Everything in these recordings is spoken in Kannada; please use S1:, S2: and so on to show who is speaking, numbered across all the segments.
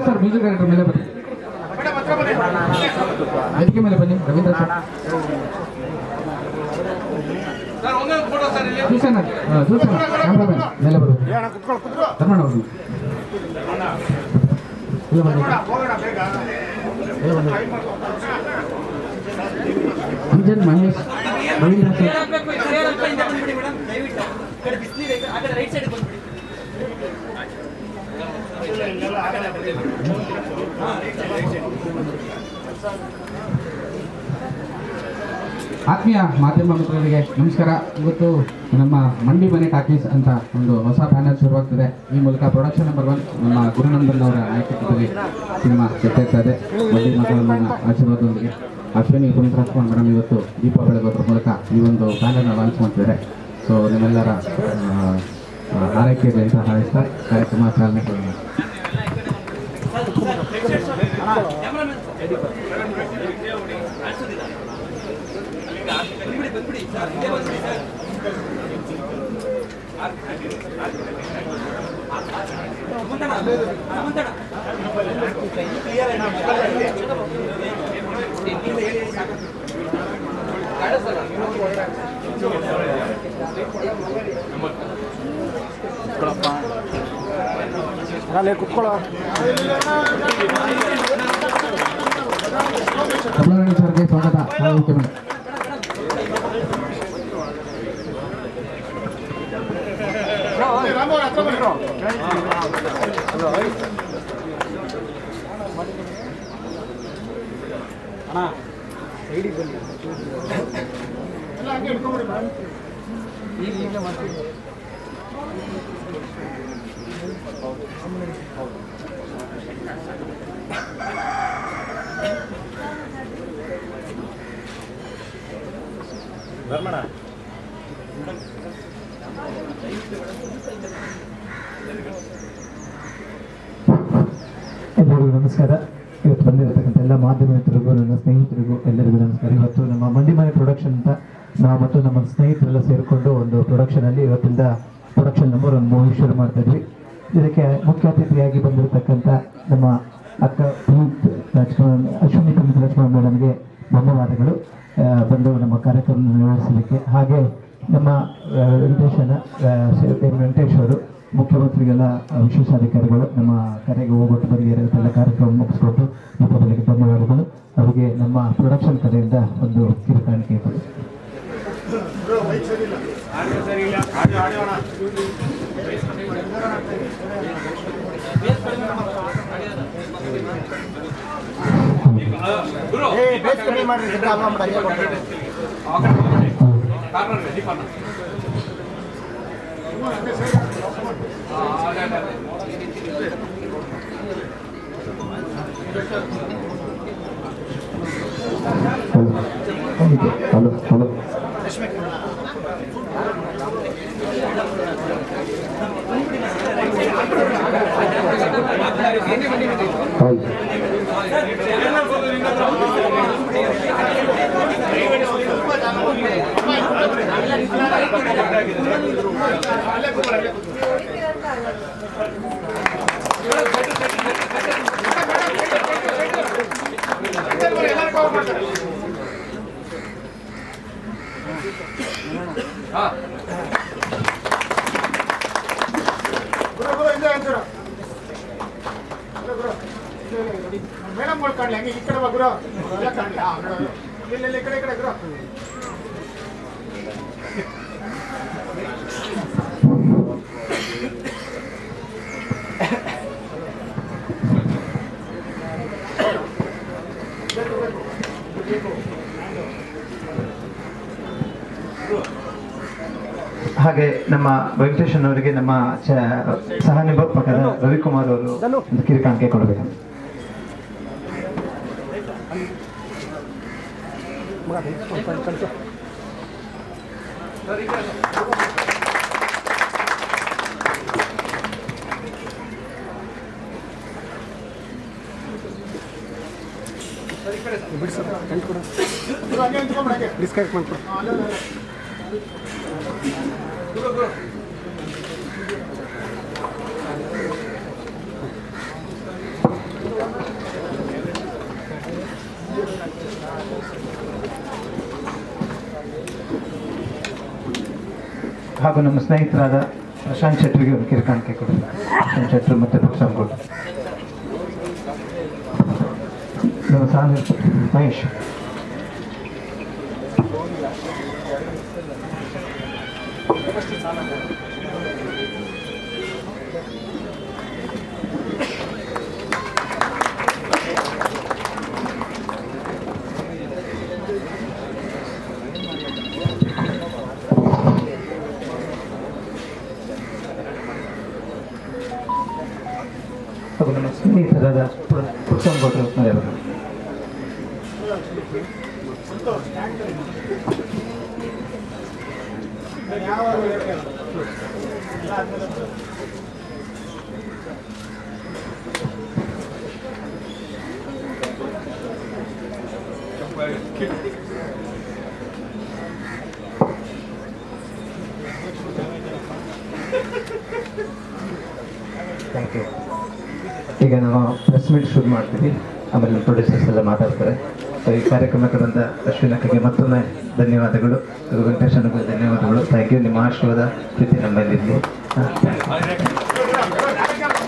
S1: ಸರ್ ಮ್ಯೂಸಿಕ್ ಡೈರೆಕ್ಟರ್ ಮೇಲೆ ಬನ್ನಿ, ವೇದಿಕೆ ಮೇಲೆ ಬನ್ನಿ. ರವೀಂದ್ರ ಸರ್ ಸೂಚನಾ ಕ್ಯಾಮ್ರಾಮನ್ ಮೇಲೆ ಬರು. ಧರ್ಮಣ್ಣ ಅವರು ಇಲ್ಲ ಬನ್ನಿ. ಅಂಜನ್ ಮಹೇಶ್ ರವೀಂದ್ರ ಸರ್ ಆತ್ಮೀಯ ಮಾಧ್ಯಮ ಮಿತ್ರರಿಗೆ ನಮಸ್ಕಾರ. ಇವತ್ತು ನಮ್ಮ ಮಂಡಿ ಮನೆ ಟಾಕೀಸ್ ಅಂತ ಒಂದು ಹೊಸ ಪ್ಯಾನಲ್ ಶುರುವಾಗ್ತದೆ. ಈ ಮೂಲಕ ಪ್ರೊಡಕ್ಷನ್ ನಂಬರ್ 1 ನಮ್ಮ ಗುರುನಂದನ್ ಅವರ ನಾಯಕತ್ವದಲ್ಲಿ ಸಿನಿಮಾ ಜೊತೆಗ್ತಾ ಇದೆ. ಮಂಡಿ ಮಕ್ಕಳನ್ನ ಆಶೀರ್ವಾದದೊಂದಿಗೆ ಅಶ್ವಿನಿ ಪುನೀತ್ ರಾಜ್ಕುಮಾರ್ ಮೇಡಮ್ ಇವತ್ತು ದೀಪ ಬೆಳಗೋದ್ರ ಮೂಲಕ ಈ ಒಂದು ಪ್ಯಾನಲ್ನ ಲಾಂಚ್ ಮಾಡ್ತಿದ್ದಾರೆ. ಸೊ ನಿಮ್ಮೆಲ್ಲರ ಆರೈಕೆಯಲ್ಲಿ ಅಂತ ಹಾರೈಸ್ತಾ ಕಾರ್ಯಕ್ರಮ ಚಾಲನೆ ಕೊಡೋಣ. ಕುತ್ಕೊಳ್ಳೋ ಕಮಲಾರಾಣಿ ಸರ್ಗೆ ಸ್ವಾಗತ. ಎಲ್ಲರಿಗೂ ನಮಸ್ಕಾರ. ಇವತ್ತು ಬಂದಿರತಕ್ಕಂಥ ಎಲ್ಲ ಮಾಧ್ಯಮ ಮಿತ್ರರಿಗೂ, ನನ್ನ ಸ್ನೇಹಿತರಿಗೂ ಎಲ್ಲರಿಗೂ ನಮಸ್ಕಾರ. ಇವತ್ತು ನಮ್ಮ ಮಂಡಿ ಮನೆ ಪ್ರೊಡಕ್ಷನ್ ಅಂತ ನಾವು ಮತ್ತು ನಮ್ಮ ಸ್ನೇಹಿತರೆಲ್ಲ ಸೇರಿಕೊಂಡು ಒಂದು ಪ್ರೊಡಕ್ಷನಲ್ಲಿ ಇವತ್ತಿಂದ ಪ್ರೊಡಕ್ಷನ್ ನಂಬರ್ 1 ಮೂವಿ ಶುರು ಮಾಡ್ತಾ ಇದ್ವಿ. ಇದಕ್ಕೆ ಮುಖ್ಯ ಅತಿಥಿಯಾಗಿ ಬಂದಿರತಕ್ಕಂಥ ನಮ್ಮ ಅಕ್ಕ ಅಶ್ವಿನಿ ಪುನೀತ್ ರಾಜ್ಕುಮಾರ್ ಮೇಡಮ್ಗೆ ಧನ್ಯವಾದಗಳು ಬಂದು ನಮ್ಮ ಕಾರ್ಯಕ್ರಮ ನಿರ್ವಹಿಸಲಿಕ್ಕೆ. ಹಾಗೆ ನಮ್ಮ ವೆಂಕಟೇಶ್ ಅವರು ಮುಖ್ಯಮಂತ್ರಿಗೆಲ್ಲ ವಿಶೇಷಾಧಿಕಾರಿಗಳು ನಮ್ಮ ಕರೆಗೆ ಹೋಗ್ಬಿಟ್ಟು ಬರಿಗೆ ಎಲ್ಲ ಕಾರ್ಯಕ್ರಮ ಮುಗಿಸ್ಕೊಟ್ಟು ದೀಪಾವಳಿಗೆ ಧನ್ಯವಾದಗಳು. ಅವರಿಗೆ ನಮ್ಮ ಪ್ರೊಡಕ್ಷನ್ ಕಡೆಯಿಂದ ಒಂದು ಕಿರುಕಾಣಿಕೆ ಕೊಡಿ. ಹಲೋ ಹಲೋ
S2: ಮೇಡಮ್ ಕಾಣಲಿ ಹಂಗೆ ಈ ಕಡೆ ಗುರು ಎಲ್ಲ ಕಾಣಲಿ. ಇಲ್ಲ ಈ ಕಡೆ ಗುರು
S1: ಹಾಗೆ ನಮ್ಮ ವೆಂಕಟೇಶನ್ ಅವರಿಗೆ ನಮ್ಮ ಸಹ ನಿರ್ಮಾಪಕರ ರವಿಕುಮಾರ್ ಅವರು ಒಂದು ಕಿರುಕಾಣಿಕೆ ಕೊಡಬೇಕು.
S2: ಡಿಸ್ಕನೆಕ್ಟ್ ಮಾಡ್ಕೊಡಿ.
S1: ಹಾಗೂ ನಮ್ಮ ಸ್ನೇಹಿತರಾದ ಪ್ರಶಾಂತ್ ಶೆಟ್ಟರಿಗೆ ಒಂದು ಕಿರುಕಾಣಿಕೆ ಕೊಡಿ. ಪ್ರಶಾಂತ್ ಶೆಟ್ಟರು ಮತ್ತು ಪ್ರಶಾಂತ್ ನಮ್ಮ ಮಹೇಶ್. ಹಾಗೂ ನಮ್ಮ ಸ್ನೇಹಿತರಾದ ಪ್ರಶಾಂತ್ ಗೌಡ್ರು ಥ್ಯಾಂಕ್ ಯು. ಈಗ ನಾವು ಪ್ರೆಸ್ ಮೀಟ್ ಶುರು ಮಾಡ್ತೀವಿ, ಆಮೇಲೆ ಪ್ರೊಡ್ಯೂಸರ್ಸ್ ಎಲ್ಲ ಮಾತಾಡ್ತಾರೆ. ಸೊ ಈ ಕಾರ್ಯಕ್ರಮಕ್ಕೆ ಬಂದ ಅಶ್ವಿನಕ್ಕೆ ಮತ್ತೊಮ್ಮೆ ಧನ್ಯವಾದಗಳು, ವೆಂಕಟೇಶನ್ಗೆ ಧನ್ಯವಾದಗಳು. Thank you. ನಿಮ್ಮ ಆಶೀರ್ವಾದ ಪ್ರೀತಿ ನಮ್ಮಲ್ಲಿರಲಿ.
S2: ಸರ್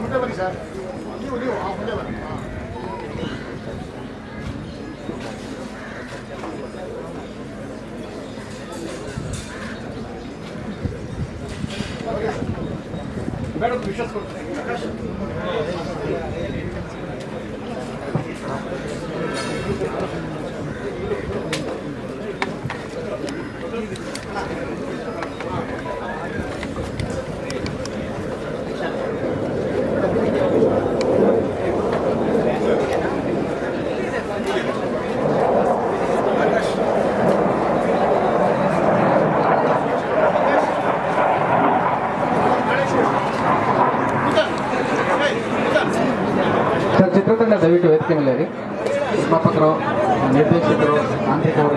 S2: ಮುಂದೆ ಬನ್ನಿ ಸರ್, ನೀವು ಮುಂದೆ ಬನ್ನಿ. ಮೇಡಮ್ ವಿಶ್ವಾಸ ಕೊಡ್ತೀನಿ.
S3: ಚಿತ್ರತಂಡ ದಯವಿಟ್ಟು ವೇದಿಕೆ ಮೇಲೆ ರೀ. ನಿರ್ಮಾಪಕರು, ನಿರ್ದೇಶಕರು, ತಾಂತ್ರಿಕರು,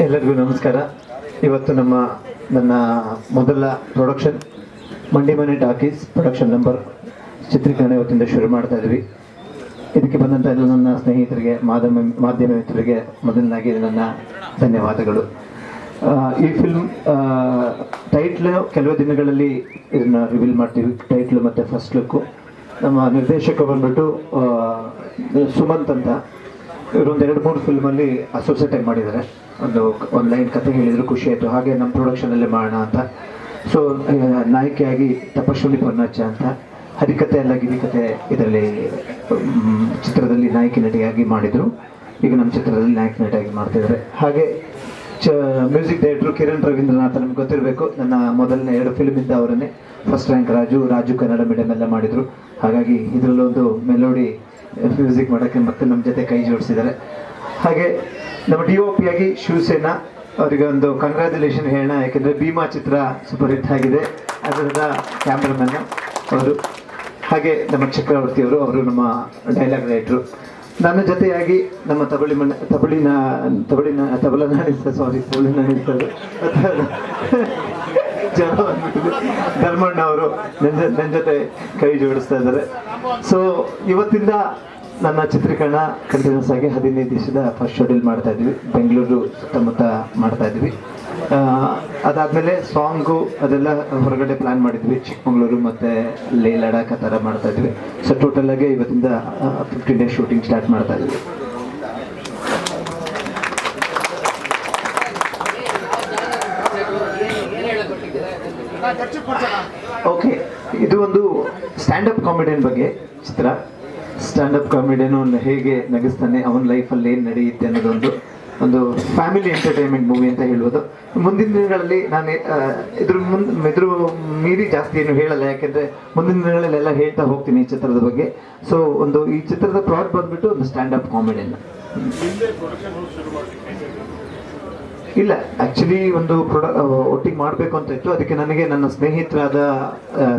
S1: ಎಲ್ಲರಿಗೂ ನಮಸ್ಕಾರ. ಇವತ್ತು ನನ್ನ ಮೊದಲ ಪ್ರೊಡಕ್ಷನ್ ಮಂಡಿ ಮನೆ ಟಾಕೀಸ್ ಪ್ರೊಡಕ್ಷನ್ ನಂಬರ್ ಚಿತ್ರೀಕರಣ ಇವತ್ತಿಂದ ಶುರು ಮಾಡ್ತಾ ಇದ್ವಿ. ಇದಕ್ಕೆ ಬಂದಂಥ ಎಲ್ಲ ನನ್ನ ಸ್ನೇಹಿತರಿಗೆ, ಮಾಧ್ಯಮ ಮಿತ್ರರಿಗೆ ಮೊದಲನಾಗಿ ನನ್ನ ಧನ್ಯವಾದಗಳು. ಈ ಫಿಲ್ಮ್ ಟೈಟ್ಲ್ ಕೆಲವು ದಿನಗಳಲ್ಲಿ ಇದನ್ನು ರಿವೀಲ್ ಮಾಡ್ತೀವಿ, ಟೈಟ್ಲು ಮತ್ತು ಫಸ್ಟ್ ಲುಕ್ಕು. ನಮ್ಮ ನಿರ್ದೇಶಕ ಬಂದ್ಬಿಟ್ಟು ಸುಮಂತ್ ಅಂತ. ಇವರೊಂದು 2-3 ಫಿಲ್ಮಲ್ಲಿ ಅಸೋಸಿಯೇಟ್ ಆಗಿ ಮಾಡಿದ್ದಾರೆ. ಒಂದು ಲೈನ್ ಕತೆ ಹೇಳಿದ್ರು, ಖುಷಿ ಆಯಿತು. ಹಾಗೆ ನಮ್ಮ ಪ್ರೊಡಕ್ಷನಲ್ಲೇ ಮಾಡೋಣ ಅಂತ. ಸೊ ನಾಯಕಿಯಾಗಿ ತಪಸ್ವಿನಿ ಪೊನ್ನಚ್ಚ ಅಂತ, ಹರಿಕತೆ ಅಲ್ಲ ಗಿರಿಕತೆ ಇದರಲ್ಲಿ ಚಿತ್ರದಲ್ಲಿ ನಾಯಕಿ ನಟಿಯಾಗಿ ಮಾಡಿದರು. ಈಗ ನಮ್ಮ ಚಿತ್ರದಲ್ಲಿ ನಾಯಕಿ ನಟಿಯಾಗಿ ಮಾಡ್ತಿದ್ದಾರೆ. ಹಾಗೆ ಮ್ಯೂಸಿಕ್ ಡೈರೆಕ್ಟ್ರು ಕಿರಣ್ ರವೀಂದ್ರನಾಥ್, ನಮ್ಗೆ ಗೊತ್ತಿರಬೇಕು, ನನ್ನ ಮೊದಲನೇ 2 ಫಿಲ್ಮಿಂದ ಅವರನ್ನೇ. First rank Raju Kannada medium ಎಲ್ಲ ಮಾಡಿದರು. ಹಾಗಾಗಿ ಇದರಲ್ಲೊಂದು ಮೆಲೋಡಿ ಮ್ಯೂಸಿಕ್ ಮಾಡೋಕ್ಕೆ ಮತ್ತೆ ನಮ್ಮ ಜೊತೆ ಕೈ ಜೋಡಿಸಿದ್ದಾರೆ. ಹಾಗೆ ನಮ್ಮ DOP ಆಗಿ ಶಿವಸೇನಾ ಅವರಿಗೆ ಒಂದು ಕಂಗ್ರ್ಯಾಚುಲೇಷನ್ ಹೇಳೋಣ, ಯಾಕೆಂದರೆ ಭೀಮಾ ಚಿತ್ರ ಸೂಪರ್ ಹಿಟ್ ಆಗಿದೆ. ಅದರ ಕ್ಯಾಮ್ರಾಮನ್ ಅವರು. ಹಾಗೆ ನಮ್ಮ ಚಕ್ರವರ್ತಿಯವರು, ಅವರು ನಮ್ಮ ಡೈಲಾಗ್ ರೈಟ್ರು. ನನ್ನ ಜೊತೆಯಾಗಿ ನಮ್ಮ ತಬಲನಾಡಿ ಸರ್ ಜನ ಬಂದ್ಬಿಟ್ಟಿದೆ. ಧರ್ಮಣ್ಣ ಅವರು ನನ್ನ ಜೊತೆ ಕೈ ಜೋಡಿಸ್ತಾ ಇದ್ದಾರೆ. ಸೊ ಇವತ್ತಿಂದ ನನ್ನ ಚಿತ್ರೀಕರಣ ಕಂಟಿನ್ಯೂಸ್ ಆಗಿ 15 ದಿವಸದ ಫಸ್ಟ್ ಶೆಡ್ಯೂಲ್ ಮಾಡ್ತಾ ಇದ್ವಿ. ಬೆಂಗಳೂರು ಸುತ್ತಮುತ್ತ ಮಾಡ್ತಾ ಇದ್ವಿ. ಅದಾದಮೇಲೆ ಸಾಂಗು ಅದೆಲ್ಲ ಹೊರಗಡೆ ಪ್ಲ್ಯಾನ್ ಮಾಡಿದ್ವಿ. ಚಿಕ್ಕಮಗಳೂರು ಮತ್ತು ಲೇ ಲಡಾಖ್ ಆ ಥರ ಮಾಡ್ತಾ ಇದ್ವಿ. ಸೊ ಟೋಟಲಾಗಿ ಇವತ್ತಿಂದ 15 ಡೇಸ್ ಶೂಟಿಂಗ್ ಸ್ಟಾರ್ಟ್ ಮಾಡ್ತಾ ಇದ್ವಿ. ಓಕೆ, ಇದು ಒಂದು ಸ್ಟ್ಯಾಂಡಪ್ ಕಾಮಿಡಿಯನ್ ಬಗ್ಗೆ ಚಿತ್ರ. ಸ್ಟ್ಯಾಂಡಪ್ ಕಾಮಿಡಿಯನ್ ಅವನು ಹೇಗೆ ನಗಿಸ್ತಾನೆ, ಅವನ ಲೈಫಲ್ಲಿ ಏನು ನಡೆಯುತ್ತೆ ಅನ್ನೋದೊಂದು ಒಂದು ಫ್ಯಾಮಿಲಿ ಎಂಟರ್ಟೈನ್ಮೆಂಟ್ ಮೂವಿ ಅಂತ ಹೇಳ್ಬೋದು. ಮುಂದಿನ ದಿನಗಳಲ್ಲಿ ನಾನು ಇದ್ರ ಮೀರಿ ಜಾಸ್ತಿ ಏನು ಹೇಳಲ್ಲ, ಯಾಕೆಂದರೆ ಮುಂದಿನ ದಿನಗಳಲ್ಲೆಲ್ಲ ಹೇಳ್ತಾ ಹೋಗ್ತೀನಿ ಈ ಚಿತ್ರದ ಬಗ್ಗೆ. ಸೊ ಈ ಚಿತ್ರದ ಪ್ಲಾಟ್ ಬಂದ್ಬಿಟ್ಟು ಒಂದು ಸ್ಟ್ಯಾಂಡಪ್ ಕಾಮಿಡಿಯನ್. ಇಲ್ಲ, ಆ್ಯಕ್ಚುಲಿ ಒಂದು ಒಟ್ಟಿಗೆ ಮಾಡಬೇಕು ಅಂತ ಇತ್ತು. ಅದಕ್ಕೆ ನನಗೆ ನನ್ನ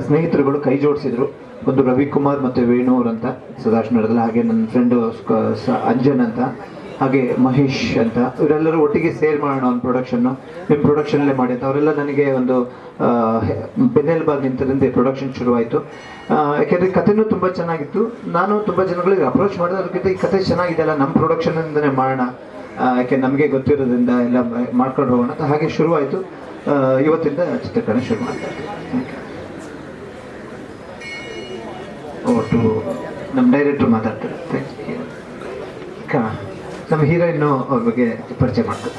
S1: ಸ್ನೇಹಿತರುಗಳು ಕೈ ಜೋಡಿಸಿದ್ರು. ಒಂದು ರವಿಕುಮಾರ್ ಮತ್ತು ವೇಣು ಅಂತ ಸದಾಶಿವನಗರದಲ್ಲಿ, ಹಾಗೆ ನನ್ನ ಫ್ರೆಂಡು ಅಂಜನ್ ಅಂತ, ಹಾಗೆ ಮಹೇಶ್ ಅಂತ, ಇವರೆಲ್ಲರೂ ಒಟ್ಟಿಗೆ ಸೇರ್ ಮಾಡೋಣ ಒಂದು ಪ್ರೊಡಕ್ಷನ್ನು, ನಿಮ್ಮ ಪ್ರೊಡಕ್ಷನಲ್ಲೇ ಮಾಡಿ ಅಂತ ಅವರೆಲ್ಲ ನನಗೆ ಒಂದು ಬೆನ್ನೆಲುಬಾಗಿ ನಿಂತರಿಂದ ಪ್ರೊಡಕ್ಷನ್ ಶುರುವಾಯಿತು. ಯಾಕೆಂದರೆ ಕಥೆನೂ ತುಂಬ ಚೆನ್ನಾಗಿತ್ತು. ನಾನು ತುಂಬ ಜನಗಳಿಗೆ ಅಪ್ರೋಚ್ ಮಾಡಿದೆ, ಅದಕ್ಕಿಂತ ಈ ಕಥೆ ಚೆನ್ನಾಗಿದೆಯಲ್ಲ, ನಮ್ಮ ಪ್ರೊಡಕ್ಷನಿಂದನೇ ಮಾಡೋಣ, ಯಾಕೆ ನಮಗೆ ಗೊತ್ತಿರೋದ್ರಿಂದ ಎಲ್ಲ ಮಾಡ್ಕೊಂಡು ಹೋಗೋಣ ಅಂತ ಹಾಗೆ ಶುರುವಾಯಿತು. ಇವತ್ತಿಂದ ಚಿತ್ರೀಕರಣ ಶುರು ಮಾಡ್ತಾ ಇದ್ದೀವಿ. ಒಟ್ಟು ನಮ್ಮ ಡೈರೆಕ್ಟ್ರು ಮಾತಾಡ್ತಾರೆ. ನಮ್ಮ ಹೀರೋಯಿನ್ನು ಅವ್ರ ಬಗ್ಗೆ ಪರಿಚಯ ಮಾಡ್ತಾರೆ.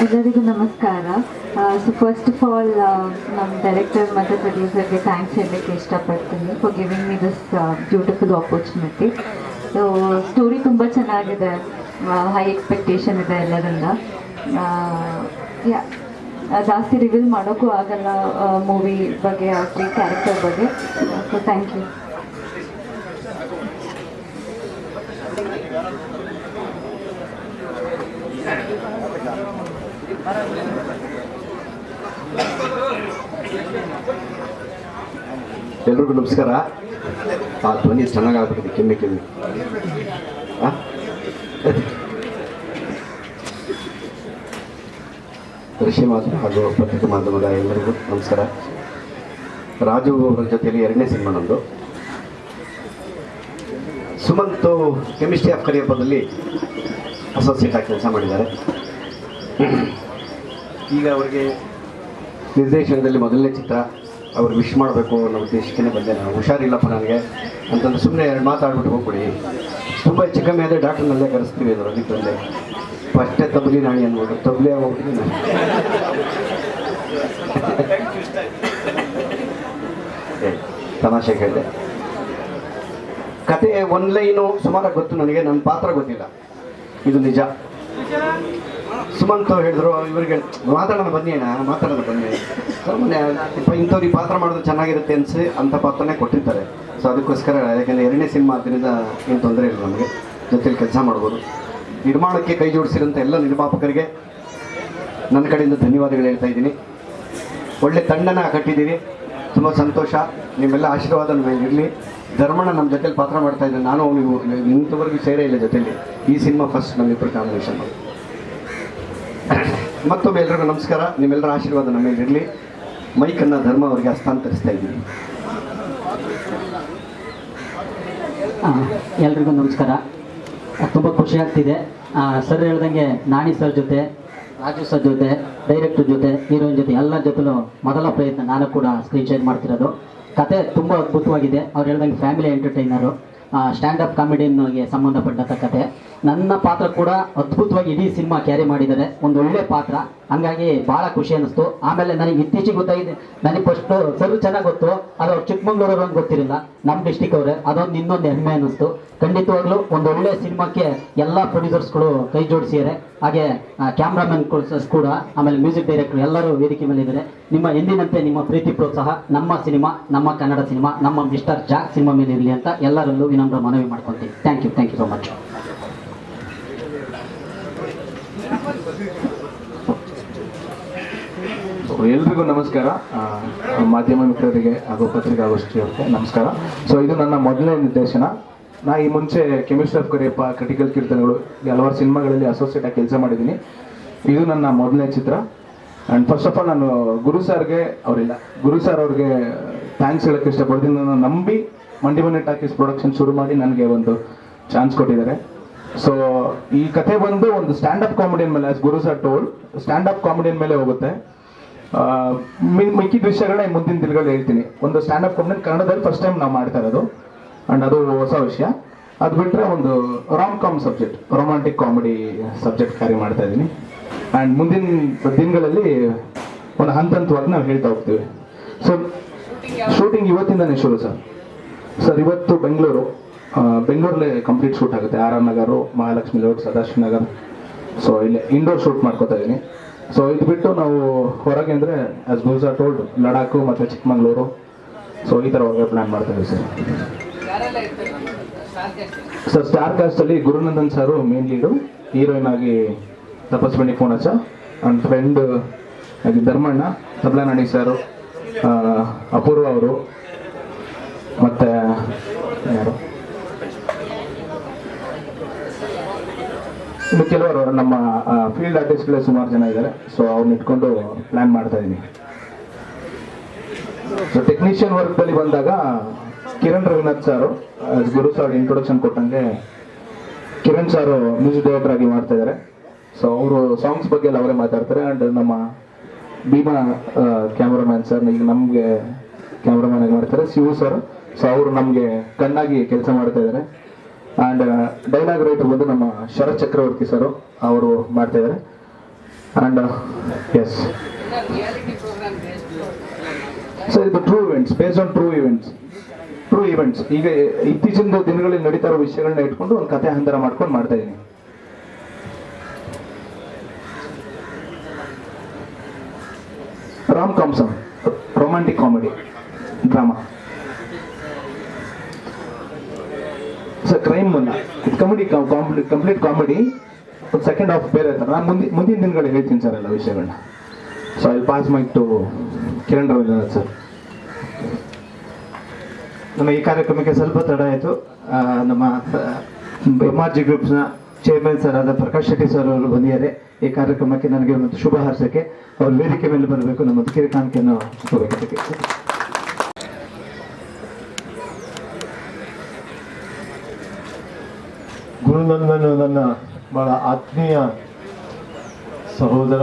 S4: ಎಲ್ಲರಿಗೂ ನಮಸ್ಕಾರ. ಸೊ ಫಸ್ಟ್ ಆಫ್ ಆಲ್ ನಮ್ಮ ಡೈರೆಕ್ಟರ್ ಮತ್ತು ಪ್ರೊಡ್ಯೂಸರ್ಗೆ ಥ್ಯಾಂಕ್ಸ್ ಹೇಳಲಿಕ್ಕೆ ಇಷ್ಟಪಡ್ತೀನಿ for giving me this beautiful opportunity. So story ತುಂಬ ಚೆನ್ನಾಗಿದೆ, ಹೈ ಎಕ್ಸ್ಪೆಕ್ಟೇಷನ್ ಇದೆ ಎಲ್ಲರಿಂದ. ಜಾಸ್ತಿ ರಿವೀಲ್ ಮಾಡೋಕ್ಕೂ ಆಗಲ್ಲ ಮೂವಿ ಬಗ್ಗೆ ಆಗಲಿ ಕ್ಯಾರೆಕ್ಟರ್ ಬಗ್ಗೆ. So thank you.
S5: ಎಲ್ರಿಗೂ ನಮಸ್ಕಾರ. ಆ ಧ್ವನಿ ಚೆನ್ನಾಗಾಗ್ಬಿಟ್ಟಿದೆ, ಕೆಮ್ಮಿ ದೃಶ್ಯ ಮಾಧ್ಯಮ ಹಾಗೂ ಪತ್ರಿಕೆ ಮಾಧ್ಯಮದ ಎಲ್ಲರಿಗೂ ನಮಸ್ಕಾರ. ರಾಜು ಅವರ ಜೊತೆಯಲ್ಲಿ 2ನೇ ಸಿನಿಮಾ ನಮ್ಮದು. ಸುಮಂತು ಕೆಮಿಸ್ಟ್ರಿ ಆಫ್ ಕರಿಯಪ್ಪದಲ್ಲಿ ಅಸೋಸಿಯೇಟ್ ಆಗಿ ಕೆಲಸ ಮಾಡಿದ್ದಾರೆ. ಈಗ ಅವರಿಗೆ ನಿರ್ದೇಶನದಲ್ಲಿ ಮೊದಲನೇ ಚಿತ್ರ, ಅವ್ರು ವಿಶ್ ಮಾಡಬೇಕು ಅನ್ನೋ ಉದ್ದೇಶಕ್ಕೆ ಬಂದೆ. ನಾನು ಹುಷಾರಿಲ್ಲಪ್ಪ ನನಗೆ ಅಂತಂದು ಸುಮ್ಮನೆ 2 ಮಾತಾಡ್ಬಿಟ್ಟು ಹೋಗ್ಬಿಡಿ, ತುಂಬ ಹೆಚ್ಚು ಕಮ್ಮಿ ಆದರೆ ಡಾಕ್ಟ್ರನ್ನಲ್ಲೇ ಕರೆಸ್ತೀವಿ ಅಂದರು. ಅದಕ್ಕೆ ಬಂದೆ. ಫಸ್ಟೇ ತಬ್ಲಿ ನಾಣಿ ಅಂದ್ಬಿಟ್ಟು ತಬ್ಲಿ ಆಗೋಗ್ಬಿಟ್ಟು ನಾನು ತಮಾಷೆ ಹೇಳಿದೆ. ಕತೆ ಲೈನು ಸುಮಾರಾಗಿ ಗೊತ್ತು ನನಗೆ, ನನ್ನ ಪಾತ್ರ ಗೊತ್ತಿಲ್ಲ, ಇದು ನಿಜ. ಸುಮಂತ್ ಹೇಳಿದ್ರು ಇವರಿಗೆ ಮಾತಾಡೋಣ ಬನ್ನಿ ಅಣ್ಣ, ಮಾತಾಡೋಣ ಬನ್ನಿ, ಮೊನ್ನೆ ಇಂಥವ್ರು ಈ ಪಾತ್ರ ಮಾಡೋದು ಚೆನ್ನಾಗಿರುತ್ತೆ ಅನಿಸಿ ಅಂಥ ಪಾತ್ರನೇ ಕೊಟ್ಟಿರ್ತಾರೆ. ಸೊ ಅದಕ್ಕೋಸ್ಕರ, ಯಾಕೆಂದರೆ 2ನೇ ಸಿನಿಮಾ ಆದ್ದರಿಂದ ಏನು ತೊಂದರೆ ಇಲ್ಲ, ನಮಗೆ ಜೊತೆಲಿ ಕೆಲಸ ಮಾಡ್ಬೋದು. ನಿರ್ಮಾಣಕ್ಕೆ ಕೈ ಜೋಡಿಸಿರೋಂಥ ಎಲ್ಲ ನಿರ್ಮಾಪಕರಿಗೆ ನನ್ನ ಕಡೆಯಿಂದ ಧನ್ಯವಾದಗಳು ಹೇಳ್ತಾ ಇದ್ದೀನಿ. ಒಳ್ಳೆ ತಂಡನ ಕಟ್ಟಿದ್ದೀವಿ, ತುಂಬ ಸಂತೋಷ. ನಿಮ್ಮೆಲ್ಲ ಆಶೀರ್ವಾದ ನಮ್ಮ ಮೇಲೆ ಇರಲಿ. ಧರ್ಮಣ್ಣ ನಮ್ಮ ಜೊತೆಲಿ ಪಾತ್ರ ಮಾಡ್ತಾ ಇದ್ದೆ, ನಾನು ನೀವು ಇಂಥವರೆಗೂ ಸೇರೇ ಇಲ್ಲ ಜೊತೆಲಿ. ಈ ಸಿನಿಮಾ ಫಸ್ಟ್ ನಮ್ಮಿಬ್ಬರು ಕಾಂಬಿನೇಷನ್. ಮತ್ತೊಮ್ಮೆ ಎಲ್ರಿಗೂ ನಮಸ್ಕಾರ. ನಿಮ್ಮೆಲ್ಲರ ಆಶೀರ್ವಾದ ನಮ್ಮ ಮೇಲೆ ಇರಲಿ. ಮೈಕನ್ನು ಧರ್ಮ ಅವರಿಗೆ ಹಸ್ತಾಂತರಿಸ್ತಾ ಇದ್ದೀನಿ.
S6: ಎಲ್ರಿಗೂ ನಮಸ್ಕಾರ. ತುಂಬ ಖುಷಿ ಆಗ್ತಿದೆ. ಸರ್ ಹೇಳ್ದಂಗೆ ನಾಣಿ ಸರ್ ಜೊತೆ, ರಾಜು ಸರ್ ಜೊತೆ, ಡೈರೆಕ್ಟರ್ ಜೊತೆ, ಹೀರೋಯಿನ್ ಜೊತೆ ಎಲ್ಲರ ಜೊತೆಲೂ ಮೊದಲ ಪ್ರಯತ್ನ ನಾನು ಕೂಡ ಸ್ಕ್ರೀನ್ ಶೇರ್ ಮಾಡ್ತಿರೋದು. ಕತೆ ತುಂಬ ಅದ್ಭುತವಾಗಿದೆ. ಅವ್ರು ಹೇಳ್ದಂಗೆ ಫ್ಯಾಮಿಲಿ ಎಂಟರ್ಟೈನರು, ಸ್ಟ್ಯಾಂಡಪ್ ಕಾಮಿಡಿಯನ್ಗೆ ಸಂಬಂಧಪಟ್ಟಂಥ ಕತೆ. ನನ್ನ ಪಾತ್ರ ಕೂಡ ಅದ್ಭುತವಾಗಿ ಇಡೀ ಸಿನಿಮಾ ಕ್ಯಾರಿ ಮಾಡಿದ್ದಾರೆ, ಒಂದು ಒಳ್ಳೆ ಪಾತ್ರ. ಹಂಗಾಗಿ ಭಾಳ ಖುಷಿ ಅನ್ನಿಸ್ತು. ಆಮೇಲೆ ನನಗೆ ಇತ್ತೀಚೆಗೆ ಗೊತ್ತಾಗಿದೆ, ನನಗೆ ಫಸ್ಟು ಸರ್ ಚೆನ್ನಾಗಿ ಗೊತ್ತು, ಅದು ಅವ್ರು ಚಿಕ್ಕಮಂಗ್ಳೂರವ್ರು ಅಂತ ಗೊತ್ತಿರಲಿಲ್ಲ, ನಮ್ಮ ಡಿಸ್ಟಿಕ್ ಅವರೇ. ಅದೊಂದು ಇನ್ನೊಂದು ಹೆಮ್ಮೆ ಅನ್ನಿಸ್ತು. ಖಂಡಿತವಾಗ್ಲೂ ಒಂದು ಒಳ್ಳೆ ಸಿನಿಮಾಕ್ಕೆ ಎಲ್ಲ ಪ್ರೊಡ್ಯೂಸರ್ಸ್ಗಳು ಕೈ ಜೋಡಿಸಿದ್ದಾರೆ. ಹಾಗೆ ಕ್ಯಾಮ್ರಾಮನ್ ಕೂಡ, ಆಮೇಲೆ ಮ್ಯೂಸಿಕ್ ಡೈರೆಕ್ಟರ್ ಎಲ್ಲರೂ ವೇದಿಕೆ ಮೇಲೆ ಇದ್ದಾರೆ. ನಿಮ್ಮ ಎಂದಿನಂತೆ ನಿಮ್ಮ ಪ್ರೀತಿ ಪ್ರೋತ್ಸಾಹ ನಮ್ಮ ಸಿನಿಮಾ, ನಮ್ಮ ಕನ್ನಡ ಸಿನಿಮಾ, ನಮ್ಮ ಮಿಸ್ಟರ್ ಜಾಕ್ ಸಿನಿಮಾ ಮೇಲೆ ಇರಲಿ ಅಂತ ಎಲ್ಲರಲ್ಲೂ ವಿನಮ್ರ ಮನವಿ ಮಾಡ್ಕೊಳ್ತೀನಿ. Thank you so much.
S7: ಎಲ್ರಿಗೂ ನಮಸ್ಕಾರ. ಮಾಧ್ಯಮ ಮಿತ್ರರಿಗೆ ಹಾಗೂ ಪತ್ರಿಕಾಗೋಷ್ಠಿಯವರಿಗೆ ನಮಸ್ಕಾರ. ಸೊ ಇದು ನನ್ನ ಮೊದಲನೇ ನಿರ್ದೇಶನ. ನಾ ಈ ಮುಂಚೆ ಕೆಮಿಸ್ಟ್ರಿ ಆಫ್ ಕರಿಯಪ್ಪ, ಕ್ರಿಟಿಕಲ್ ಕೀರ್ತನೆಗಳು, ಹಲವಾರು ಸಿನಿಮಾಗಳಲ್ಲಿ ಅಸೋಸಿಯೇಟ್ ಆಗಿ ಕೆಲಸ ಮಾಡಿದ್ದೀನಿ. ಇದು ನನ್ನ ಮೊದಲನೇ ಚಿತ್ರ. ಆ್ಯಂಡ್ ಫಸ್ಟ್ ಆಫ್ ಆಲ್ ನಾನು ಗುರು ಸರ್ ಅವ್ರಿಗೆ ಥ್ಯಾಂಕ್ಸ್ ಹೇಳೋಕ್ಕೆ ಇಷ್ಟಪಡ್ತೀನಿ. ನಾನು ನಂಬಿ ಮಂಡಿ ಮನೆ ಟಾಕೀಸ್ ಪ್ರೊಡಕ್ಷನ್ ಶುರು ಮಾಡಿ ನನಗೆ ಒಂದು ಚಾನ್ಸ್ ಕೊಟ್ಟಿದ್ದಾರೆ. ಸೊ ಈ ಕಥೆ ಬಂದು ಒಂದು ಸ್ಟ್ಯಾಂಡಪ್ ಕಾಮಿಡಿಯನ್ ಮೇಲೆ, ಗುರು ಸರ್ ಟೋಲ್, ಸ್ಟ್ಯಾಂಡಪ್ ಕಾಮಿಡಿಯನ್ ಮೇಲೆ ಹೋಗುತ್ತೆ. ಮಿಕ್ಕಿದ ವಿಷಯಗಳನ್ನ ಮುಂದಿನ ದಿನಗಳು ಹೇಳ್ತೀನಿ. ಒಂದು ಸ್ಟ್ಯಾಂಡಪ್ ಕಾಮಿಡಿಯನ್ ಕನ್ನಡದಲ್ಲಿ ಫಸ್ಟ್ ಟೈಮ್ ನಾವು ಮಾಡ್ತಾ ಇರೋದು, ಆ್ಯಂಡ್ ಅದು ಹೊಸ ವಿಷಯ. ಅದು ಬಿಟ್ಟರೆ ಒಂದು Ram subject, romantic comedy subject carry ಮಾಡ್ತಾ ಇದ್ದೀನಿ. ಆ್ಯಂಡ್ ಮುಂದಿನ ದಿನಗಳಲ್ಲಿ ಒಂದು ಹಂತವಾಗಿ ನಾವು ಹೇಳ್ತಾ ಹೋಗ್ತೀವಿ. ಸೊ ಶೂಟಿಂಗ್ ಇವತ್ತಿಂದನೇ ಶುರು ಸರ್. ಇವತ್ತು ಬೆಂಗಳೂರಲ್ಲಿ ಕಂಪ್ಲೀಟ್ ಶೂಟ್ ಆಗುತ್ತೆ. R R ನಗರು, Mahalakshmi layout, Sadashiva Nagar. So ಇಲ್ಲಿ ಇಂಡೋರ್ ಶೂಟ್ ಮಾಡ್ಕೋತಾ ಇದ್ದೀನಿ. ಸೊ ಇದು ಬಿಟ್ಟು ನಾವು ಹೊರಗೆ ಅಂದರೆ as goes are told Ladakh ಮತ್ತು ಚಿಕ್ಕಮಗಳೂರು. ಸೊ ಈ ಥರ ಹೊರಗೆ ಪ್ಲ್ಯಾನ್ ಮಾಡ್ತಾ ಇದ್ದೀವಿ ಸರ್. ಸ್ಟಾರ್ ಕಾಸ್ಟಲ್ಲಿ ಗುರುನಂದನ್ ಸರು ಮೇನ್ ಲೀಡು, ಹೀರೋಯಿನ್ ಆಗಿ ತಪಸ್ವಿನಿ ಪೂಣಚ್ಚ, ನನ್ನ ಫ್ರೆಂಡ್ ಆಗಿ ಧರ್ಮಣ್ಣ, ತಬ್ಲಾನಾಣಿ ಸರು, ಅಪೂರ್ವ ಅವರು, ಮತ್ತು ಯಾರು ಇನ್ನು ಕೆಲವರು ನಮ್ಮ ಫೀಲ್ಡ್ ಆರ್ಟಿಸ್ಟ್ಗಳೇ ಸುಮಾರು ಜನ ಇದ್ದಾರೆ. ಸೊ ಅವ್ರನ್ನ ಇಟ್ಕೊಂಡು ಪ್ಲ್ಯಾನ್ ಮಾಡ್ತಾ ಇದ್ದೀನಿ. ಸೊ ಟೆಕ್ನಿಷಿಯನ್ ವರ್ಕ್ದಲ್ಲಿ ಬಂದಾಗ ಕಿರಣ್ ರವಿನಾಥ್ ಸಾರು ಗುರು ಸರ್ ಇಂಟ್ರೊಡಕ್ಷನ್ ಕೊಟ್ಟಂಗೆ ಕಿರಣ್ ಸಾರು ಮ್ಯೂಸಿಕ್ ಡೈರೆಕ್ಟರ್ ಆಗಿ ಮಾಡ್ತಾ ಇದ್ದಾರೆ. ಸೊ ಅವರು ಸಾಂಗ್ಸ್ ಬಗ್ಗೆ ಎಲ್ಲ ಅವರೇ ಮಾತಾಡ್ತಾರೆ. ಆ್ಯಂಡ್ ನಮ್ಮ ಭೀಮಾ ಕ್ಯಾಮ್ರಾಮ್ಯಾನ್ ಸರ್ ಈಗ ನಮಗೆ ಕ್ಯಾಮ್ರಾಮ್ಯಾನ್ ಆಗಿ ಮಾಡ್ತಾರೆ. ಶಿವು ಸರ್, ಸೊ ಅವರು ನಮಗೆ ಕಣ್ಣಾಗಿ ಕೆಲಸ ಮಾಡ್ತಾ ಇದ್ದಾರೆ. ಆ್ಯಂಡ್ ಡೈಲಾಗ್ ರೈಟರ್ ಬಂದು ನಮ್ಮ ಶರತ್ ಚಕ್ರವರ್ತಿ ಸರು, ಅವರು ಮಾಡ್ತಾ ಇದ್ದಾರೆ. ಆ್ಯಂಡ್ ಎಸ್ ಸರ್, ಇದು true events, based on true events. ಈಗ ಇತ್ತೀಚಿನ ದಿನಗಳಲ್ಲಿ ನಡೀತಾ ಇರೋ ವಿಷಯಗಳನ್ನ ಇಟ್ಕೊಂಡು ಒಂದು ಕಥೆ ಹಂದರ ಮಾಡ್ಕೊಂಡು ಮಾಡ್ತಾ ಇದ್ದೀನಿ. Rom com, romantic comedy drama sir. Crime ಅಲ್ಲ, ಇದು ಕಂಪ್ಲೀಟ್ ಕಾಮಿಡಿ. ಒಂದು ಸೆಕೆಂಡ್ ಹಾಫ್ ಬೇರೆ ಥರ. ನಾನು ಮುಂದಿನ ದಿನಗಳಲ್ಲಿ ಹೇಳ್ತೀನಿ ಸರ್ ಎಲ್ಲ ವಿಷಯಗಳನ್ನ. So I pass mic to Kiran Ravinath sir.
S1: ನಮ್ಮ ಈ ಕಾರ್ಯಕ್ರಮಕ್ಕೆ ಸ್ವಲ್ಪ ತಡ ಆಯಿತು. ನಮ್ಮ MRG ಗ್ರೂಪ್ಸ್ನ ಚೇರ್ಮನ್ ಸರ್ ಆದ ಪ್ರಕಾಶ್ ಶೆಟ್ಟಿ ಸರ್ ಅವರು ಬಂದಿದ್ದಾರೆ ಈ ಕಾರ್ಯಕ್ರಮಕ್ಕೆ. ನನಗೆ ಒಂದು ಶುಭ ಹಾರೈಸಕ್ಕೆ ಅವ್ರ ವೇದಿಕೆ ಮೇಲೆ ಬರಬೇಕು, ನಮ್ಮ ಕಿರಿಕಾಣಿಕೆಯನ್ನು ಹೋಗಬೇಕಕ್ಕೆ.
S8: ಗುರುನಂದನ್ ನನ್ನ ಭಾಳ ಆತ್ಮೀಯ ಸಹೋದರ.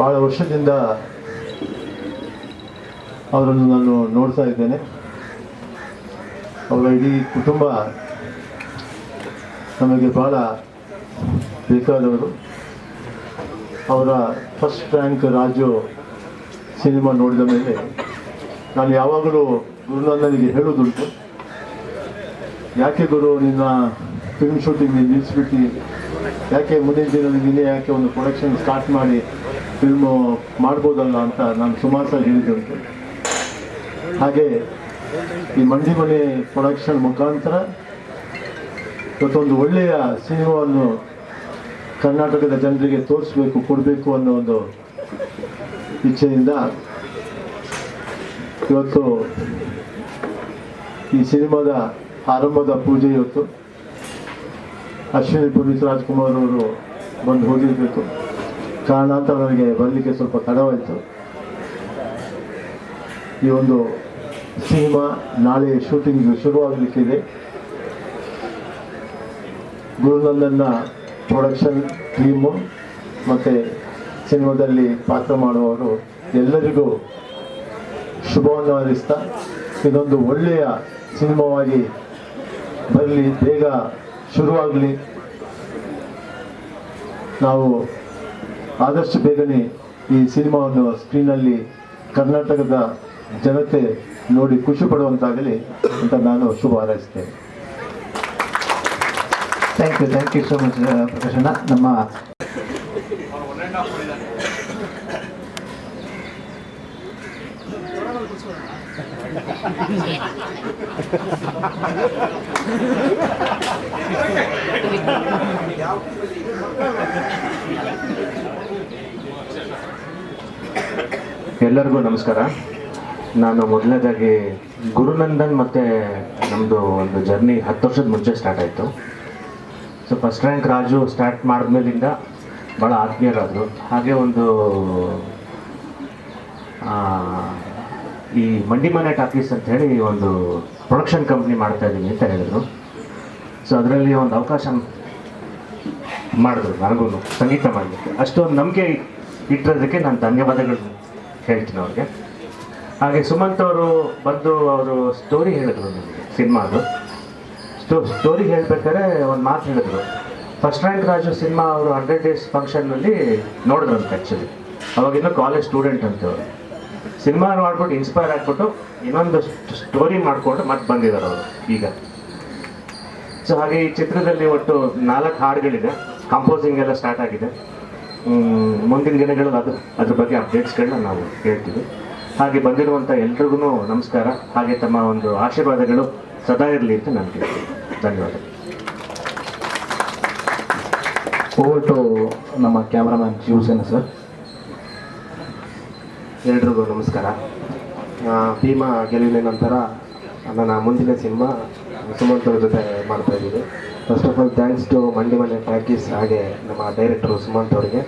S8: ಭಾಳ ವರ್ಷದಿಂದ ಅವರನ್ನು ನಾನು ನೋಡ್ತಾ ಇದ್ದೇನೆ. ಅವರ ಇಡೀ ಕುಟುಂಬ ನಮಗೆ ಭಾಳ ಬೇಕಾದವರು. ಅವರ ಫಸ್ಟ್ ರ್ಯಾಂಕ್ ರಾಜು ಸಿನಿಮಾ ನೋಡಿದ ಮೇಲೆ ನಾನು ಯಾವಾಗಲೂ ಗುರುನಂದನಿಗೆ ಹೇಳೋದುಂಟು, ಯಾಕೆ ಗುರು ನಿನ್ನ ಫಿಲ್ಮ್ ಶೂಟಿಂಗ್ ನಿಲ್ಲಿಸ್ಬಿಟ್ಟು, ಯಾಕೆ ಮುಂದಿನ ದಿನದಲ್ಲಿ ನೀನೇ ಯಾಕೆ ಒಂದು ಪ್ರೊಡಕ್ಷನ್ ಸ್ಟಾರ್ಟ್ ಮಾಡಿ ಫಿಲ್ಮು ಮಾಡ್ಬೋದಲ್ಲ ಅಂತ ನಾನು ಸುಮಾರು ಸಲ ಹೇಳಿದ್ದುಂಟು. ಹಾಗೆ ಈ ಮಂಡಿ ಮನೆ ಪ್ರೊಡಕ್ಷನ್ ಮುಖಾಂತರ ಇವತ್ತೊಂದು ಒಳ್ಳೆಯ ಸಿನಿಮಾವನ್ನು ಕರ್ನಾಟಕದ ಜನರಿಗೆ ತೋರಿಸ್ಬೇಕು, ಕೊಡಬೇಕು ಅನ್ನೋ ಒಂದು ಇಚ್ಛೆಯಿಂದ ಇವತ್ತು ಈ ಸಿನಿಮಾದ ಆರಂಭದ ಪೂಜೆ ಇವತ್ತು. ಅಶ್ವಿನಿ ಪುನೀತ್ ರಾಜ್ಕುಮಾರ್ ಅವರು ಬಂದು ಹೋಗಿರಬೇಕು, ಕಾರಣಾಂತರ ನನಗೆ ಬರಲಿಕ್ಕೆ ಸ್ವಲ್ಪ ತಡವಾಯಿತು. ಈ ಒಂದು ಸಿನಿಮಾ ನಾಳೆ ಶೂಟಿಂಗ್ ಶುರುವಾಗಲಿಕ್ಕಿದೆ. ಗುರುನಂದನ್ನ ಪ್ರೊಡಕ್ಷನ್ ಟೀಮು ಮತ್ತು ಸಿನಿಮಾದಲ್ಲಿ ಪಾತ್ರ ಮಾಡುವವರು ಎಲ್ಲರಿಗೂ ಶುಭವನ್ನು ಹಾರೈಸ್ತಾ ಇದೊಂದು ಒಳ್ಳೆಯ ಸಿನಿಮಾವಾಗಿ ಬರಲಿ, ಬೇಗ ಶುರುವಾಗಲಿ. ನಾವು ಆದಷ್ಟು ಬೇಗನೆ ಈ ಸಿನಿಮಾವನ್ನು ಸ್ಕ್ರೀನಲ್ಲಿ ಕರ್ನಾಟಕದ ಜನತೆ ನೋಡಿ ಖುಷಿ ಪಡುವಂತಾಗಲಿ ಅಂತ ನಾನು ಶುಭ ಹಾರೈಸ್ತೇನೆ.
S1: ಥ್ಯಾಂಕ್ ಯು ಸೋ ಮಚ್ ಪ್ರಕಾಶಣ್ಣ. ನಮ್ಮ
S9: ಎಲ್ಲರಿಗೂ ನಮಸ್ಕಾರ. ನಾನು ಮೊದಲನೇದಾಗಿ ಗುರುನಂದನ್ ಮತ್ತು ನಮ್ಮದು ಒಂದು ಜರ್ನಿ 10 ವರ್ಷದ ಮುಂಚೆ ಸ್ಟಾರ್ಟ್ ಆಯಿತು. So first rank Raju start ಮಾಡಿದ್ಮೇಲಿಂದ ಭಾಳ ಆತ್ಮೀಯರಾದರು. ಹಾಗೆ ಒಂದು ಈ ಮಂಡಿಮನೆ ಟಾಕೀಸ್ ಅಂತ ಹೇಳಿ ಒಂದು ಪ್ರೊಡಕ್ಷನ್ ಕಂಪ್ನಿ ಮಾಡ್ತಾ ಇದ್ದೀನಿ ಅಂತ ಹೇಳಿದ್ರು. ಸೊ ಅದರಲ್ಲಿ ಒಂದು ಅವಕಾಶ ಮಾಡಿದ್ರು ನನಗೂ ಸಂಗೀತ ಮಾಡಲಿಕ್ಕೆ. ಅಷ್ಟೊಂದು ನಂಬಿಕೆ ಇಟ್ಟಿರೋದಕ್ಕೆ ನಾನು ಧನ್ಯವಾದಗಳು ಹೇಳ್ತೀನಿ ಅವ್ರಿಗೆ. ಹಾಗೆ ಸುಮಂತ್ ಅವರು ಬಂದು ಅವರು ಸ್ಟೋರಿ ಹೇಳಿದ್ರು ನನಗೆ ಸಿನಿಮಾದು. ಸ್ಟೋರಿ ಹೇಳ್ಬೇಕಾದ್ರೆ ಒಂದು ಮಾತು ಹೇಳಿದ್ರು. ಫಸ್ಟ್ ರ್ಯಾಂಕ್ ರಾಜು ಸಿನಿಮಾ ಅವರು 100 days ಫಂಕ್ಷನ್ನಲ್ಲಿ ನೋಡಿದ್ರಂತೆ. ಆ್ಯಕ್ಚುಲಿ ಅವಾಗಿನ್ನೂ ಕಾಲೇಜ್ ಸ್ಟೂಡೆಂಟ್ ಅಂತವ್ರು. ಸಿನಿಮಾ ಮಾಡ್ಬಿಟ್ಟು ಇನ್ಸ್ಪೈರ್ ಆಗಿಬಿಟ್ಟು ಇನ್ನೊಂದು ಸ್ಟೋರಿ ಮಾಡಿಕೊಂಡು ಮತ್ತೆ ಬಂದಿದ್ದಾರೆ ಅವರು ಈಗ. ಸೊ ಹಾಗೆ ಈ ಚಿತ್ರದಲ್ಲಿ ಒಟ್ಟು 4 ಹಾಡುಗಳಿದೆ. ಕಂಪೋಸಿಂಗ್ ಎಲ್ಲ ಸ್ಟಾರ್ಟ್ ಆಗಿದೆ. ಮುಂದಿನ ದಿನಗಳಲ್ಲಿ ಅದ್ರ ಬಗ್ಗೆ ಅಪ್ಡೇಟ್ಸ್ಗಳನ್ನ ನಾವು ಹೇಳ್ತೀವಿ. ಹಾಗೆ ಬಂದಿರುವಂಥ ಎಲ್ರಿಗೂ ನಮಸ್ಕಾರ. ಹಾಗೆ ತಮ್ಮ ಒಂದು ಆಶೀರ್ವಾದಗಳು ಸದಾ ಇರಲಿ ಅಂತ ನಾನು ಕೇಳ್ತೀನಿ. ಧನ್ಯವಾದ.
S7: ಓವರ್ ಟು ನಮ್ಮ ಕ್ಯಾಮ್ರಾಮ್ಯಾನ್ ಶಿವಸೇನ ಸರ್.
S10: ಎಲ್ರಿಗೂ ನಮಸ್ಕಾರ. ಭೀಮಾ ಗೆಲುವಿನ ನಂತರ ನನ್ನ ಮುಂದಿನ ಸಿನಿಮಾ ಸುಮಂತ್ ಅವ್ರ ಜೊತೆ ಮಾಡ್ತಾ ಇದ್ದೀವಿ. First of all thanks to Mandimane Talkies ಹಾಗೆ ನಮ್ಮ ಡೈರೆಕ್ಟ್ರು ಸುಮಂತ್ ಅವರಿಗೆ.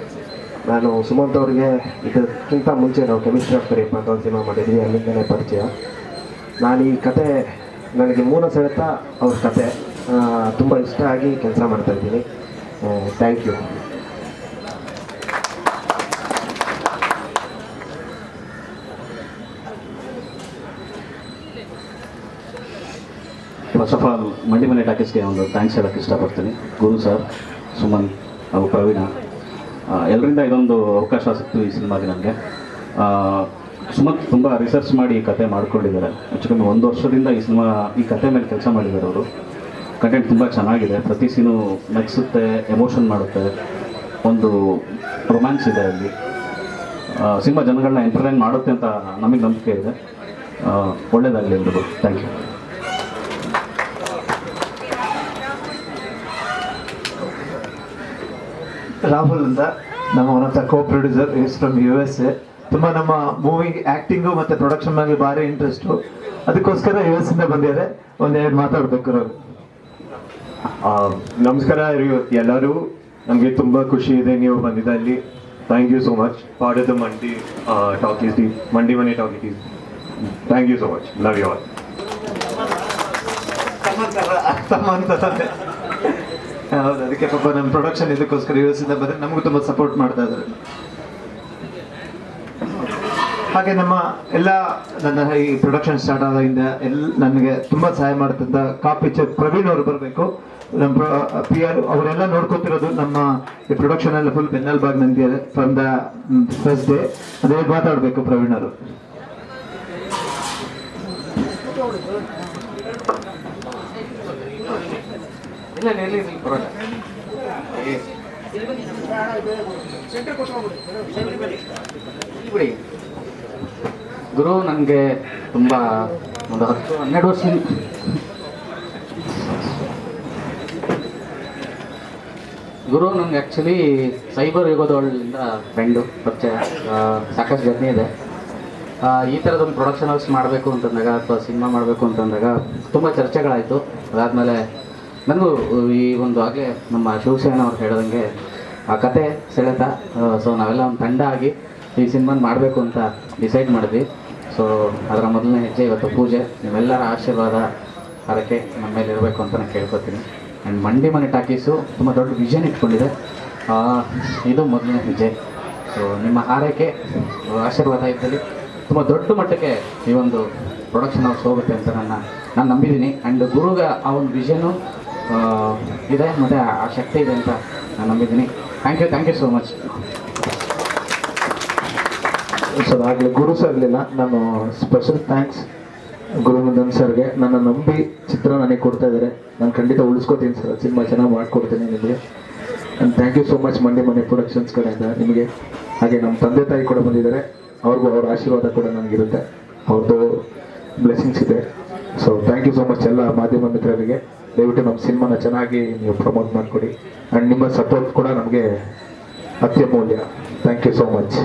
S10: ನಾನು ಸುಮಂತ್ ಅವ್ರಿಗೆ ಇದಕ್ಕಿಂತ ಮುಂಚೆ ನಾವು ಕೆಮಿಸ್ಟ್ರಿ ಆಫ್ ಕರಿಯಪ್ಪ ಅಂತ ಒಂದು ಸಿನಿಮಾ ಮಾಡಿದ್ವಿ, ಅಲ್ಲಿಂದನೇ ಪರಿಚಯ. ನಾನು ಈ ಕತೆ ನನಗೆ ಮೂಲ ಸೆಳೆತ ಅವ್ರ ಕತೆ ತುಂಬ ಇಷ್ಟ ಆಗಿ ಕೆಲಸ ಮಾಡ್ತಾಯಿದ್ದೀನಿ. Thank you.
S11: First of all Mandimane ಟಾಕೀಸ್ಗೆ ಒಂದು ಥ್ಯಾಂಕ್ಸ್ ಹೇಳೋಕ್ಕೆ ಇಷ್ಟಪಡ್ತೀನಿ. ಗುರು ಸರ್, ಸುಮನ್ ಹಾಗೂ ಪ್ರವೀಣ ಎಲ್ಲರಿಂದ ಇದೊಂದು ಅವಕಾಶ ಸಿಕ್ತು ಈ ಸಿನಿಮಾಗೆ ನನಗೆ. ಸುಮಂತ್ ತುಂಬ ರಿಸರ್ಚ್ ಮಾಡಿ ಈ ಕತೆ ಮಾಡ್ಕೊಂಡಿದ್ದಾರೆ. ಹೆಚ್ಚು ಕಮ್ಮಿ 1 ವರ್ಷದಿಂದ ಈ ಕತೆ ಮೇಲೆ ಕೆಲಸ ಮಾಡಿದ್ದಾರೆ ಅವರು. ಕಂಟೆಂಟ್ ತುಂಬ ಚೆನ್ನಾಗಿದೆ. ಪ್ರತಿ ಸೀನು ನಗಿಸುತ್ತೆ, ಎಮೋಷನ್ ಮಾಡುತ್ತೆ, ಒಂದು ರೊಮ್ಯಾನ್ಸ್ ಇದೆ ಅಲ್ಲಿ. ಸಿನಿಮಾ ಜನಗಳನ್ನ ಎಂಟರ್ಟೈನ್ ಮಾಡುತ್ತೆ ಅಂತ ನಮಗೆ ನಂಬಿಕೆ ಇದೆ. ಒಳ್ಳೆಯದಾಗಲಿ ಎಲ್ರಿಗೂ. Thank you.
S1: ರಾಹುಲ್ ಅಂತ ನಮ್ಮ one of the co producer is from USA. ತುಂಬ ನಮ್ಮ ಮೂವಿ ಆ್ಯಕ್ಟಿಂಗು ಮತ್ತು ಪ್ರೊಡಕ್ಷನ್ ಮೇಲೆ ಭಾರಿ ಇಂಟ್ರೆಸ್ಟು. ಅದಕ್ಕೋಸ್ಕರ US ಇಂದ ಬಂದಿದ್ದಾರೆ. ಒಂದೆರಡು ಮಾತಾಡಬೇಕು ಅವರು.
S10: ನಮಸ್ಕಾರ ಎಲ್ಲರೂ. ನಮಗೆ ತುಂಬ ಖುಷಿ ಇದೆ ನೀವು ಬಂದಿದ್ದಲ್ಲಿ. Thank you so much. Part of the Mandimane Talkies. Thank you so much. Love you all.
S1: ಹೌದು, ಅದಕ್ಕೆ ಪಾಪ ನಮ್ಮ ಪ್ರೊಡಕ್ಷನ್ ಇದಕ್ಕೋಸ್ಕರ US ಇಂದ ಬಂದರೆ ನಮಗೂ ತುಂಬ ಸಪೋರ್ಟ್ ಮಾಡ್ತಾ ಇದ್ದಾರೆ. ಹಾಗೆ ನಮ್ಮ ನನ್ನ ಈ ಪ್ರೊಡಕ್ಷನ್ ಸ್ಟಾರ್ಟ್ ಆದಾಗಿಂದ ನನಗೆ ತುಂಬ ಸಹಾಯ ಮಾಡ್ತಿದ್ದ ಪಿಕ್ಚರ್ ಪ್ರವೀಣ್ ಅವರು ಬರಬೇಕು. ನಮ್ಮ PR ಅವರೆಲ್ಲ ನೋಡ್ಕೊತಿರೋದು ನಮ್ಮ ಈ ಪ್ರೊಡಕ್ಷನ್ ಎಲ್ಲ ಫುಲ್ ಬೆನ್ನೆಲುಬಾಗಿ ನಂದಿದ್ದಾರೆ ಫ್ರಮ್ ದ ಫಸ್ಟ್ ಡೇ. ಅದೇ ಮಾತಾಡಬೇಕು ಪ್ರವೀಣ್ ಅವರು.
S6: ಗುರು ನನಗೆ ತುಂಬ ಒಂದು 10-12 ವರ್ಷ ಗುರು ನನಗೆ ಆ್ಯಕ್ಚುಲಿ ಸೈಬರ್ ಯುಗದೊಳಗಿಂದ ಫ್ರೆಂಡು ಪರಿಚಯ. ಸಾಕಷ್ಟು ಜರ್ನಿ ಇದೆ. ಈ ಥರದೊಂದು ಪ್ರೊಡಕ್ಷನ್ ಹೌಸ್ ಮಾಡಬೇಕು ಅಂತಂದಾಗ ಅಥವಾ ಸಿನಿಮಾ ಮಾಡಬೇಕು ಅಂತಂದಾಗ ತುಂಬ ಚರ್ಚೆಗಳಾಯಿತು. ಅದಾದಮೇಲೆ ನನಗೂ ಈ ಒಂದು ಆಗಲೇ ನಮ್ಮ ಶಿವಸೇನ ಅವ್ರು ಹೇಳ್ದಂಗೆ ಆ ಕತೆ ಸೆಳೆತ. ಸೊ ನಾವೆಲ್ಲ ಒಂದು ತಂಡ ಆಗಿ ಈ ಸಿನಿಮಾನ ಮಾಡಬೇಕು ಅಂತ ಡಿಸೈಡ್ ಮಾಡಿದ್ವಿ. ಸೊ ಅದರ ಮೊದಲನೇ ಹೆಜ್ಜೆ ಇವತ್ತು ಪೂಜೆ. ನಿಮ್ಮೆಲ್ಲರ ಆಶೀರ್ವಾದ ಅದಕ್ಕೆ ನಮ್ಮ ಮೇಲೆ ಇರಬೇಕು ಅಂತ ನಾನು ಕೇಳ್ಕೊತೀನಿ. ಆ್ಯಂಡ್ ಮಂಡಿಮನೆ ಟಾಕೀಸು ತುಂಬ ದೊಡ್ಡ ವಿಷನ್ ಇಟ್ಕೊಂಡಿದೆ. ಇದು ಮೊದಲನೇ ಹೆಜ್ಜೆ. ಸೊ ನಿಮ್ಮ ಹಾರೈಕೆ ಆಶೀರ್ವಾದ ಇದ್ದಲ್ಲಿ ತುಂಬ ದೊಡ್ಡ ಮಟ್ಟಕ್ಕೆ ಈ ಒಂದು ಪ್ರೊಡಕ್ಷನ್ ಹೌಸ್ ಹೋಗುತ್ತೆ ಅಂತ ನಾನು ನಂಬಿದ್ದೀನಿ. ಆ್ಯಂಡ್ ಗುರುಗೆ ಆ ಒಂದು ವಿಷನು ಇದೆ ಮತ್ತು ಆ ಶಕ್ತಿ ಇದೆ ಅಂತ ನಾನು ನಂಬಿದ್ದೀನಿ. Thank you so much.
S7: Sir ಆಗಲಿ ಗುರು ಸರ್ ಇರಲಿಲ್ಲ, ನಾನು ಸ್ಪೆಷಲ್ ಥ್ಯಾಂಕ್ಸ್ ಗುರುನಂದನ್ ಸರ್ಗೆ. ನನ್ನ ನಂಬಿ ಚಿತ್ರ ನನಗೆ ಕೊಡ್ತಾ ಇದ್ದಾರೆ. ನಾನು ಖಂಡಿತ ಉಳಿಸ್ಕೊತೀನಿ ಸರ್. ಸಿನಿಮಾ ಚೆನ್ನಾಗಿ ಮಾಡಿಕೊಡ್ತೀನಿ ನಿಮಗೆ. And thank you so much Mandimane productions ಕಡೆಯಿಂದ ನಿಮಗೆ. ಹಾಗೆ ನಮ್ಮ ತಂದೆ ತಾಯಿ ಕೂಡ ಬಂದಿದ್ದಾರೆ. ಅವ್ರಿಗೂ ಅವ್ರ ಆಶೀರ್ವಾದ ಕೂಡ ನನಗಿರುತ್ತೆ. ಅವ್ರದ್ದು ಬ್ಲೆಸ್ಸಿಂಗ್ಸ್ ಇದೆ. So thank you so much ಎಲ್ಲ ಮಾಧ್ಯಮ ಮಿತ್ರರಿಗೆ. ದಯವಿಟ್ಟು ನಮ್ಮ ಸಿನಿಮಾನ ಚೆನ್ನಾಗಿ ನೀವು ಪ್ರಮೋಟ್ ಮಾಡಿಕೊಡಿ. ಆ್ಯಂಡ್ ನಿಮ್ಮ ಸಪೋರ್ಟ್ ಕೂಡ ನಮಗೆ ಅತ್ಯಮೂಲ್ಯ. Thank you so much.